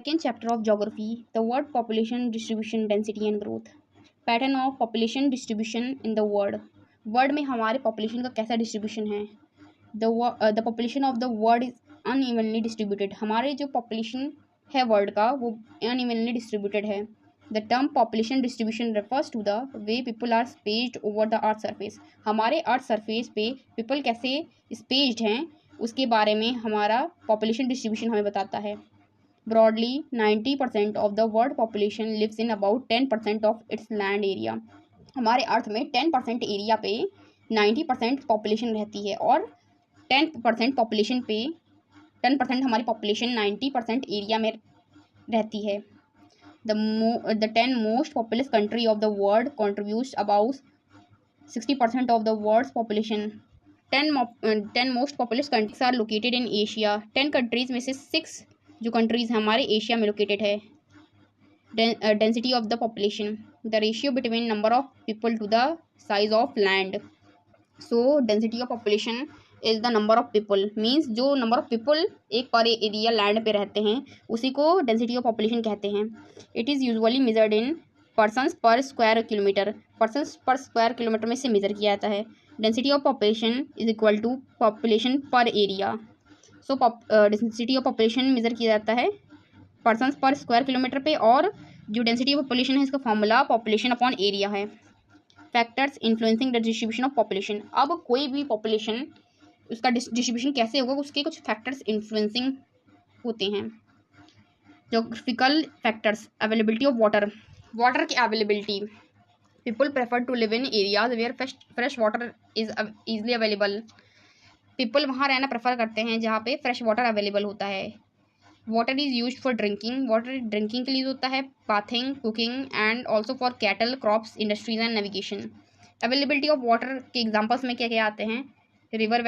Second chapter of geography, the word population distribution, density and growth. Pattern of population distribution in the world. World में हमारे population का कैसा distribution है. The population of the world is unevenly distributed. हमारे जो population है world का वो अनइवनली डिस्ट्रीब्यूटेड है. The term population distribution refers to the way people are spaced over the earth surface. हमारे अर्थ सरफेस पे पीपल कैसे स्पेस्ड हैं उसके बारे में हमारा पॉपुलेशन डिस्ट्रीब्यूशन हमें बताता है. Broadly 90% of the world population lives in about 10% of its land area. हमारे अर्थ में 10% एरिया पे 90% पॉपुलेशन रहती है और 10% पॉपुलेशन पे 10% हमारी पॉपुलेशन 90% एरिया में रहती है. The 10 most populous country of the world contributes about 60% of the world's population. 10 most populous countries are located in Asia. 10 countries में से 6 जो countries हमारे एशिया में located है. Density of the population, the ratio between number of people to the size of land. So density of population is the number of people, means जो number of people एक पर area land पे रहते हैं उसी को density of population कहते हैं. It is usually measured in persons per square kilometer. persons per square kilometer में से मेजर किया जाता है. Density of population is equal to population per area. So density of population measure किया जाता है persons per square kilometer पे और जो density of population है इसका फॉर्मूला population upon area है. Factors influencing the distribution of population. अब कोई भी population उसका डिस्ट्रीब्यूशन कैसे होगा उसके कुछ फैक्टर्स इन्फ्लुएंसिंग होते हैं. Geographical factors, availability of water. Water की availability. People prefer to live in areas where fresh water is easily available. People वहाँ रहना प्रेफर करते हैं जहाँ पे फ्रेश वाटर अवेलेबल होता है. Water is use for drinking. Water drinking के लिए होता है, bathing, cooking and also for cattle, crops, industries and navigation. Availability of water के एग्जाम्पल्स में क्या क्या आते हैं. रिवर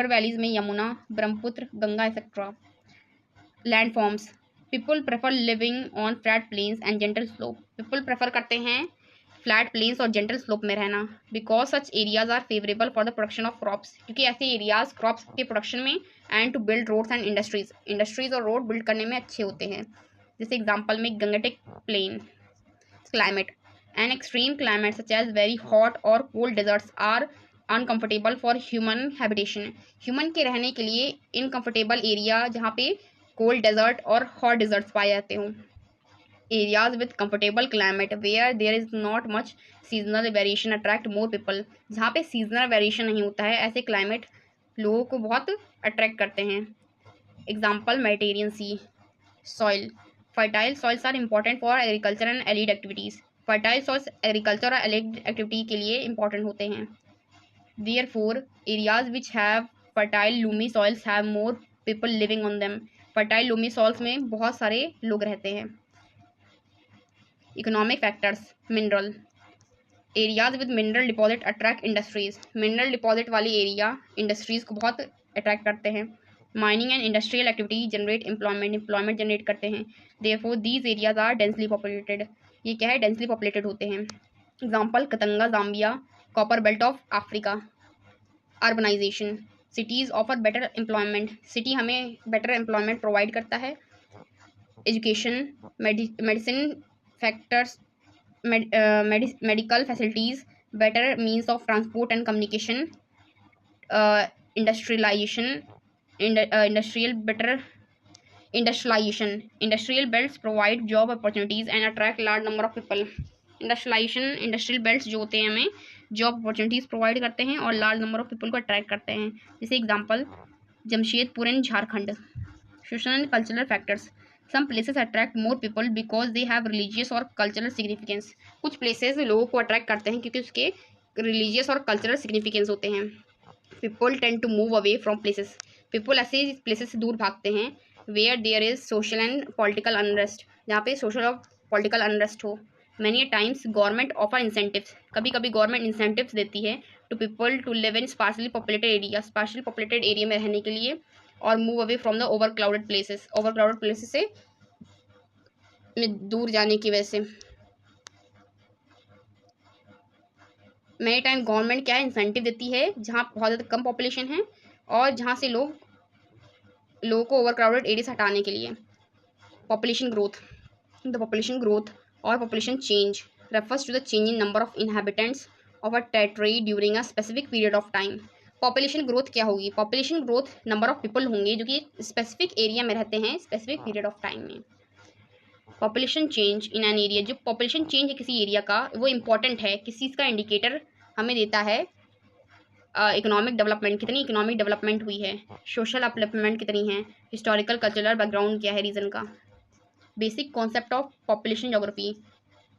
वैलीज में Yamuna, Brahmaputra, Ganga etcetera. Land forms. People prefer living on flat plains and gentle slope. People prefer करते हैं फ्लैट प्लेन्स और जेंटल स्लोप में रहना. Because such areas are favourable for the production of crops. क्योंकि ऐसे एरियाज क्रॉप्स के production में and to build roads and industries और रोड बिल्ड करने में अच्छे होते हैं. जैसे एग्जाम्पल में Gangetic plain. Climate. An extreme climate such as very hot और cold deserts are uncomfortable for human habitation. Human के रहने के लिए इनकम्फर्टेबल एरिया जहाँ पे कोल्ड डेजर्ट और हॉट डेजर्ट्स पाए जाते हों. Areas with comfortable climate where there is not much seasonal variation attract more people. जहाँ पे सीजनल वेरिएशन नहीं होता है ऐसे क्लाइमेट लोगों को बहुत अट्रैक्ट करते हैं. Example Mediterranean Sea. Soil. Fertile soils are important for agriculture and allied activities. Fertile soils agriculture और एलिड एक्टिविटी के लिए इंपॉर्टेंट होते हैं. Therefore, areas which have fertile loamy soils have more people living on them. Fertile loamy soils में बहुत सारे लोग रहते हैं. Economic factors. Mineral. Areas with mineral deposit attract industries. Mineral deposit वाली area industries को बहुत attract करते हैं. Mining and industrial activity generate employment generate करते हैं. Therefore, these areas are densely populated. ये क्या है? Densely populated होते हैं. Example Katanga, Zambia. Copper belt of Africa. Urbanisation. Cities offer better employment. City हमें बेटर एम्प्लॉयमेंट प्रोवाइड करता है. Education. Medicine factors. Medical facilities. Better means of transport and communication. Industrialisation. Industrial belts provide job opportunities and attract large number of people. Industrial belts जो होते हैं हमें job opportunities provide करते हैं और large number of people को attract करते हैं. जैसे example Jamshedpur in Jharkhand. Social and cultural factors. Some places attract more people because they have religious और कल्चरल सिग्निफिकेंस. कुछ प्लेसेस लोगों को अट्रैक्ट करते हैं क्योंकि उसके रिलीजियस और कल्चरल सिग्निफिकेंस होते हैं. People tend to move away from places. People ऐसे प्लेसेस से दूर भागते हैं where there is social and political unrest. जहाँ पे सोशल और पॉलिटिकल अनरेस्ट हो. Many times government offer incentives. कभी कभी गवर्नमेंट इंसेंटिव्स देती है to people to live in sparsely populated area. Sparsely populated area में रहने के लिए और move away from the over crowded places. Over crowded places से दूर जाने की वजह से. मेनी टाइम गवर्नमेंट क्या है इंसेंटिव देती है जहाँ बहुत ज़्यादा कम पॉपुलेशन है और जहाँ से लोगों को ओवर क्राउडेड एरिया से हटाने के लिए. Population growth, the population growth और population change refers to the change in number of inhabitants of a territory during a specific period of time. Population growth क्या होगी? Population growth number of people होंगे जो कि specific area में रहते हैं specific period of time में। Population change in an area, जो पॉपुलेशन चेंज है किसी एरिया का वो इंपॉर्टेंट है, किसी चीज़ का इंडिकेटर हमें देता है इकोनॉमिक डेवलपमेंट, कितनी इकोनॉमिक डेवलपमेंट हुई है, सोशल अपलिफ्टमेंट कितनी है, हिस्टोरिकल कल्चरल बैकग्राउंड क्या है रीजन का। Basic concept of population geography,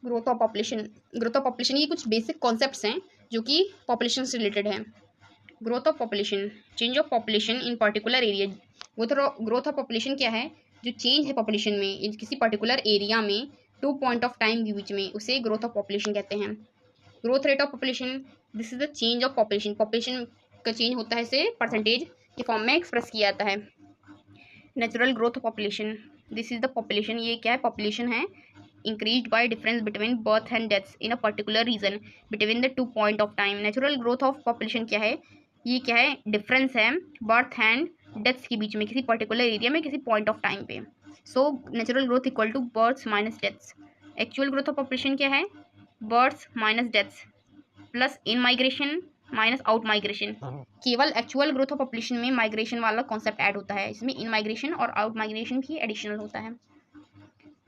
growth of population. Growth of population ये कुछ बेसिक कॉन्सेप्ट्स हैं जो कि पॉपुलेशन से रिलेटेड हैं। Growth of population, change of population in particular area. Growth of population क्या है? जो चेंज है पॉपुलेशन में किसी पर्टिकुलर एरिया में 2 पॉइंट ऑफ टाइम के बीच में, उसे ग्रोथ ऑफ पॉपुलेशन कहते हैं। Growth rate of population, this is the change of population. Population का चेंज होता है, इसे परसेंटेज के फॉर्म में एक्सप्रेस किया जाता है। Natural growth of population, this is the population, ये क्या है? पॉपुलेशन है increased by difference between birth and deaths in a particular region between the 2 point of time. Natural growth of population क्या है? ये क्या है? डिफरेंस है बर्थ एंड डेथ्स के बीच में किसी पर्टिकुलर एरिया में किसी पॉइंट ऑफ टाइम पे। So natural growth equal to births minus deaths. Actual growth of population क्या है? Births minus deaths plus in migration minus out migration. केवल एक्चुअल ग्रोथ ऑफ पॉपुलेशन में माइग्रेशन वाला concept add होता है, इसमें in migration और आउट माइग्रेशन भी एडिशनल होता है।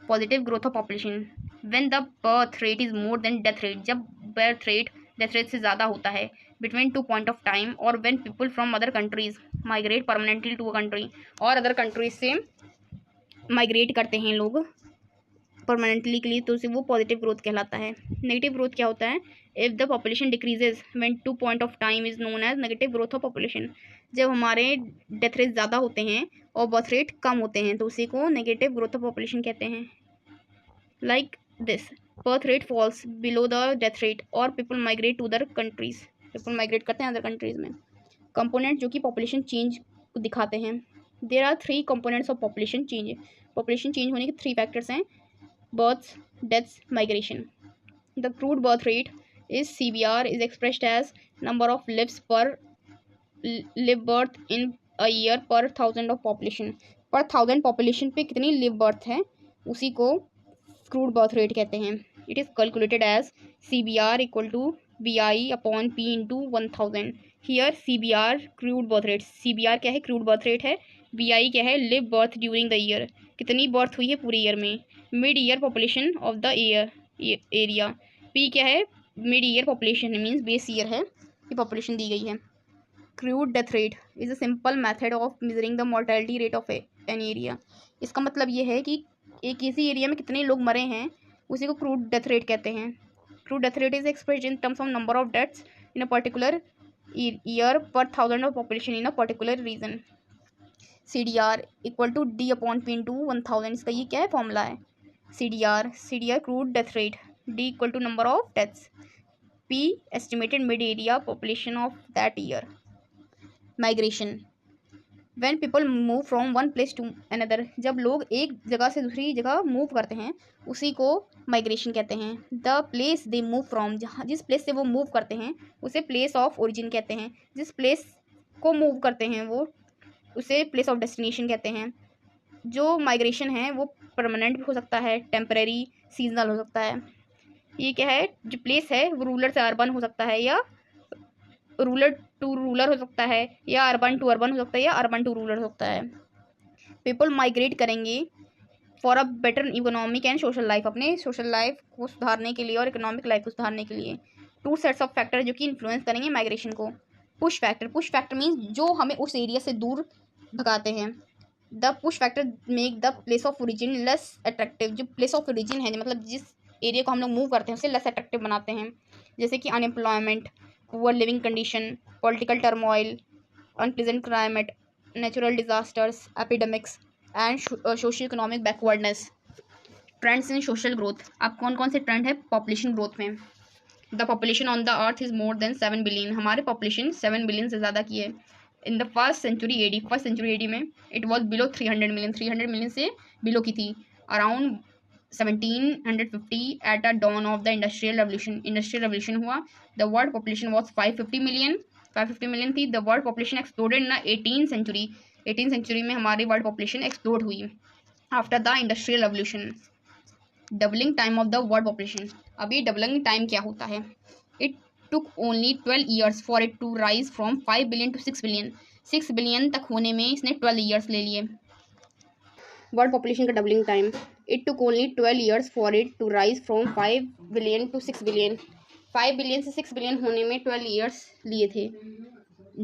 Positive growth of population, when the birth rate is more than death rate, जब बर्थ रेट डेथ रेट से ज़्यादा होता है बिटवीन 2 पॉइंट ऑफ टाइम, और when people from other countries migrate permanently to a country, और other countries से migrate करते हैं लोग परमानेंटली के लिए, तो उसे वो पॉजिटिव ग्रोथ कहलाता है। नेगेटिव ग्रोथ क्या होता है? If the population decreases when 2 point of time is known as negative growth of population. जब हमारे डेथ रेट ज़्यादा होते हैं और बर्थ रेट कम होते हैं तो उसी को नेगेटिव ग्रोथ ऑफ पॉपुलेशन कहते हैं। Like this, birth rate falls below the death rate और people migrate to other countries, people migrate करते हैं अदर कंट्रीज में। कंपोनेंट जो कि पॉपुलेशन चेंज को दिखाते हैं, there are 3 components of population change. Population change होने के 3 फैक्टर्स हैं, births, deaths, migration. The crude birth rate is CBR is expressed as number of lives per live birth in a year per 1000 of population. पर 1000 population पे कितनी live birth है उसी को crude birth rate कहते हैं। It is calculated as CBR equal to BI upon P into 1000। Here CBR crude birth rate, CBR क्या है? क्रूड बर्थ रेट है। BI क्या है? Live birth during the year, कितनी बर्थ हुई है पूरे ईयर में। Mid year population of the area. P क्या है? Mid year population means base year है, ये पॉपुलेशन दी गई है। Crude death rate is a simple method of measuring the mortality rate of an area. इसका मतलब ये है कि एक इसी एरिया में कितने लोग मरे हैं उसी को क्रूड डेथ रेट कहते हैं। Crude death rate is expressed in terms of number of deaths in a particular year per 1000 of population in a particular region. CDR equal to D upon P into 1000, इसका ये क्या है? Formula है। CDR crude death rate, D equal to number of deaths, P estimated mid area population of that year. Migration, when people move from one place to another, जब लोग एक जगह से दूसरी जगह मूव करते हैं उसी को माइग्रेशन कहते हैं। The place they move from, जहाँ जिस प्लेस से वो मूव करते हैं उसे प्लेस ऑफ ओरिजिन कहते हैं। जिस प्लेस को मूव करते हैं वो उसे प्लेस ऑफ डेस्टिनेशन कहते हैं। जो माइग्रेशन है वो परमानेंट भी हो सकता है, टेम्परेरी, सीजनल हो सकता है। ये क्या है? जो प्लेस है वो रूरल से अर्बन हो सकता है, या रूरल टू रूरल हो सकता है, या अर्बन टू अर्बन हो सकता है, या अर्बन टू रूरल हो सकता है। पीपल माइग्रेट करेंगे for a better economic and social life, अपने सोशल लाइफ को सुधारने के लिए और इकोनॉमिक लाइफ को सुधारने के लिए। 2 सेट्स ऑफ फैक्टर जो कि इन्फ्लुएंस करेंगे माइग्रेशन को। पुश फैक्टर मीन्स जो हमें उस एरिया से दूर भगाते हैं। The push factor make the place of origin less attractive, जो प्लेस ऑफ ओरिजिन है मतलब जिस एरिया को हम लोग मूव करते हैं उसे लेस अट्रैक्टिव बनाते हैं, जैसे कि unemployment, poor living condition, political turmoil, unpleasant climate, natural disasters, epidemics and socio economic backwardness. Trends in social growth, अब कौन कौन से ट्रेंड है पॉपुलेशन ग्रोथ में? The population on the earth is more than 7 billion, हमारे population 7 billion से ज़्यादा की है। In the first century AD में it was below 300 million, 300 million से बिलो की थी। Around 1750 at the dawn of the industrial revolution हुआ। The world population was 550 million थी। The world population exploded in 18th century में हमारी world population explode हुई। After the industrial revolution. Doubling time of the world population. अभी doubling time क्या होता है? It took only 12 years for it to rise from 5 billion to 6 billion. 6 billion तक होने में इसने 12 ईयर्स ले लिए। वर्ल्ड पॉपुलेशन का doubling time, it took only 12 years for it to rise from 5 billion to 6 billion. 5 billion से 6 billion होने में 12 ईयर्स लिए थे।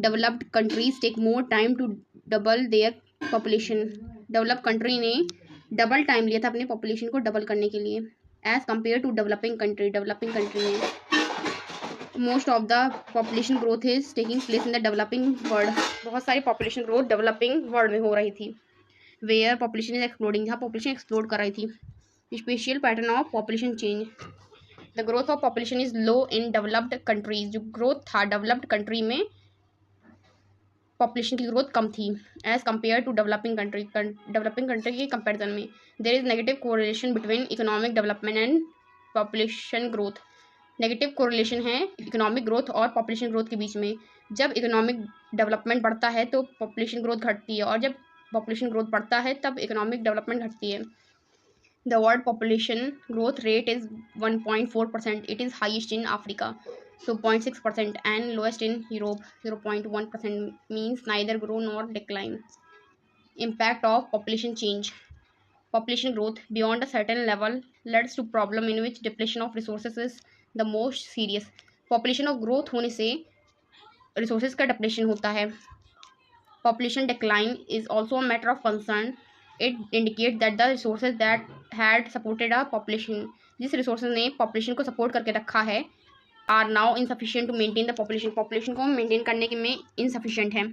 Developed countries take more time to double their population. Develop country ने double time लिया था अपने पॉपुलेशन को डबल करने के लिए as compare to developing country. Developing country में most of the population growth is taking place in the developing world. बहुत सारी पॉपुलेशन ग्रोथ डेवलपिंग वर्ल्ड में हो रही थी। वेयर पॉपुलेशन इज एक्सप्लोडिंग, जहाँ पॉपुलेशन एक्सप्लोड कर रही थी। Special pattern of population change, the growth of population is low in developed countries. जो ग्रोथ था डेवलप्ड कंट्री में, पॉपुलेशन की ग्रोथ कम थी as compare to developing country. Developing country के कंपेरिजन में there is negative correlation between economic development and population growth. Negative correlation है economic growth और पॉपुलेशन ग्रोथ के बीच में। जब इकोनॉमिक डेवलपमेंट बढ़ता है तो पॉपुलेशन ग्रोथ घटती है, और जब पॉपुलेशन ग्रोथ बढ़ता है तब इकोनॉमिक डेवलपमेंट घटती है। The world population growth rate is 1.4%. It is highest in Africa 2.6% and lowest in Europe 0.1%, means neither grow nor decline. Impact of population change. Population growth beyond a certain level leads to problem in which depletion of resources is the most serious. Population of growth होने से resources का depletion होता है. Population decline is also a matter of concern. It indicates that the resources that had supported a population, जिस resources ने population को support करके रखा है, are now insufficient to maintain the population. Population को मेंटेन करने के में इनसफिशिएंट है।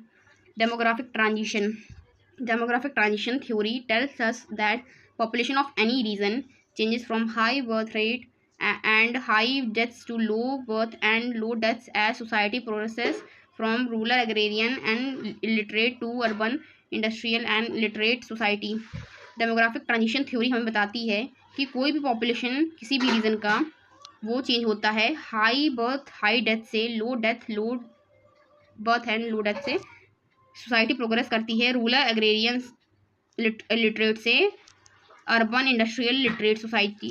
Demographic transition. Demographic transition theory tells us that population of any region changes from high birth rate and high deaths to low birth and low deaths as society progresses from rural agrarian and illiterate to urban industrial and literate society. Demographic transition theory हमें बताती है कि कोई भी population किसी भी reason का वो चेंज होता है हाई बर्थ हाई डेथ से, low death low birth and low death से सोसाइटी प्रोग्रेस करती है, रूरल एग्रेरियन लिटरेट से urban industrial literate society.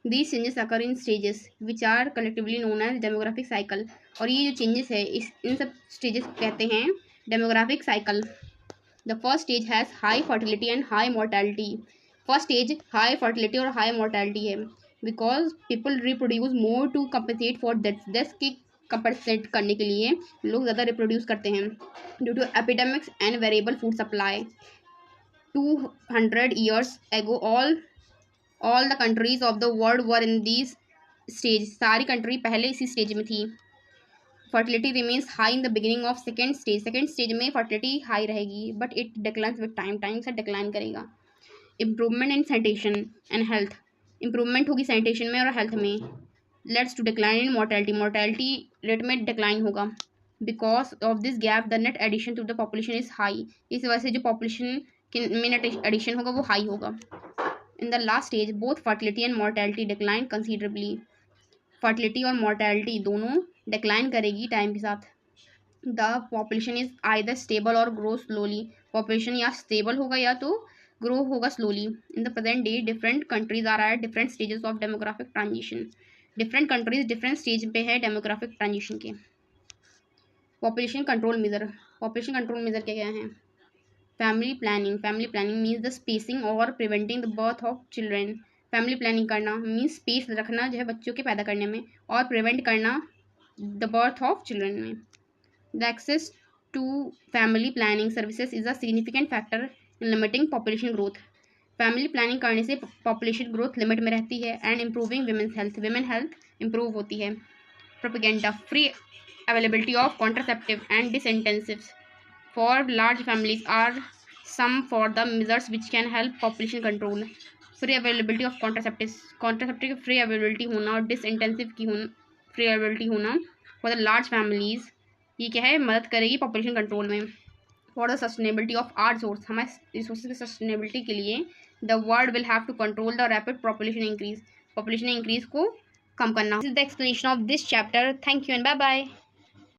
These changes occur in stages which are collectively known as demographic cycle. और ये जो changes है इन सब स्टेजेस कहते हैं demographic cycle. The first stage has high fertility and high mortality. First stage high fertility और high mortality है because people reproduce more to compensate for deaths की कंपनसेट करने के लिए लोग ज़्यादा रिप्रोड्यूस करते हैं due to epidemics and variable food supply. 200 years ago all the countries of the world were in these stage. सारी कंट्री पहले इसी स्टेज में थी। Fertility remains high in the beginning of second stage. Second stage में fertility high रहेगी but it declines with time, time से decline करेगा। Improvement in sanitation and health. Improvement होगी सैनिटेशन में और हेल्थ में। Leads to decline in mortality. Mortality rate में decline होगा because of this gap the net addition to the population is high. इस वजह से जो पॉपुलेशन में नेट एडिशन होगा वो हाई होगा। In the last stage both fertility and mortality decline considerably. Fertility और मोर्टेलिटी दोनों डिक्लाइन करेगी टाइम के साथ। The population is either stable और ग्रो स्लोली। पॉपुलेशन या स्टेबल होगा या तो ग्रो होगा slowly. In the present day different countries are at different stages of demographic transition. Different countries different stage पे है डेमोग्राफिक ट्रांजिशन के। Population control measure. Population control measure क्या क्या हैं? Family planning. Family planning means the spacing और preventing the birth of children. Family planning करना means space रखना जो है बच्चों के पैदा करने में, और प्रिवेंट करना द बर्थ ऑफ चिल्ड्रेन में। The access to family planning services is a significant factor in limiting population growth. Family planning करने से पॉपुलेशन ग्रोथ लिमिट में रहती है and improving women's health. Women health improve होती है। Propaganda. Free availability of contraceptive and disincentives for large families are some for the measures which can help population control. Free availability of contraceptive. Contraceptive की free availability होना और disincentive की free availability होना for the large families, ये क्या है, मदद करेगी पॉपुलेशन कंट्रोल में। For the sustainability of our resource, हमारे रिसोर्स की सस्टेनेबिलिटी के लिए the world will have to control the rapid population increase. Population increase को कम करना। This is the explanation of this chapter. Thank you and bye bye.